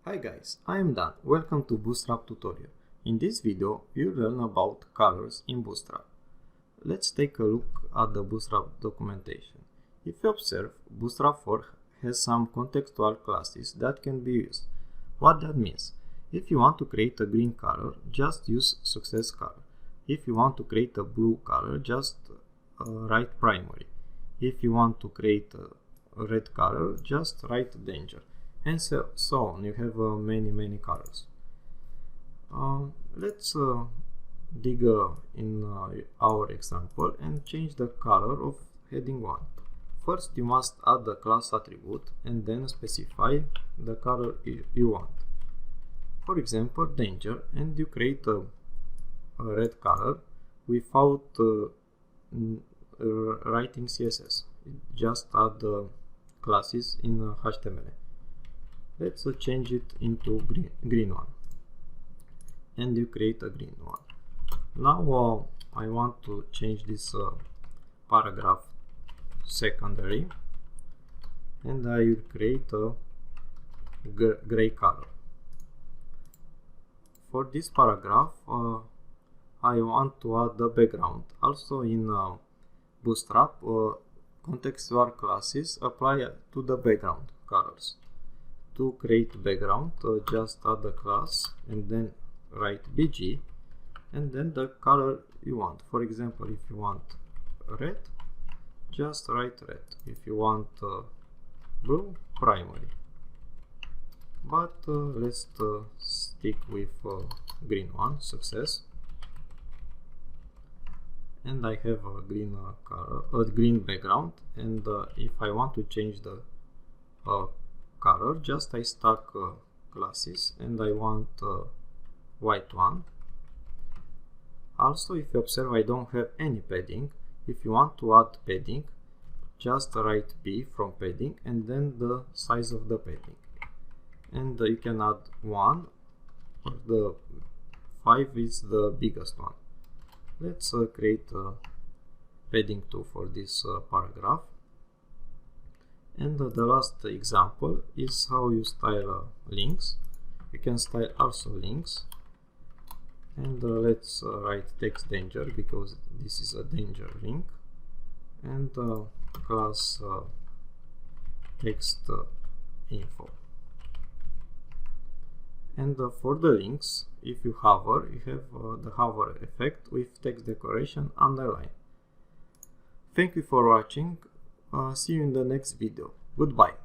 Hi guys, I am Dan. Welcome to Bootstrap tutorial. In this video, you'll learn about colors in Bootstrap. Let's take a look at the Bootstrap documentation. If you observe, Bootstrap 4 has some contextual classes that can be used. What that means? If you want to create a green color, just use success color. If you want to create a blue color, just write primary. If you want to create a red color, just write danger. And so on. You have many colors. Let's dig in our example and change the color of heading 1. First, you must add the class attribute and then specify the color you want. For example, danger, and you create a red color without writing CSS. Just add the classes in HTML. Let's change it into green one, and you create a green one. Now I want to change this paragraph secondary, and I will create a gray color. For this paragraph, I want to add the background. Also in Bootstrap, contextual classes apply to the background colors. To create background, just add the class and then write bg and then the color you want. For example, if you want red, just write red. If you want blue, primary. But let's stick with green one, success. And I have a green color, a green background. And if I want to change the color, just I stack classes and I want white one. Also, if you observe, I don't have any padding. If you want to add padding, just write p from padding and then the size of the padding, and you can add 1 or the 5 is the biggest one. Let's create padding 2 for this paragraph. And the last example is how you style links. You can style also links, and let's write text danger because this is a danger link, and class text info. And for the links, if you hover, you have the hover effect with text decoration underline. Thank you for watching. See you in the next video. Goodbye.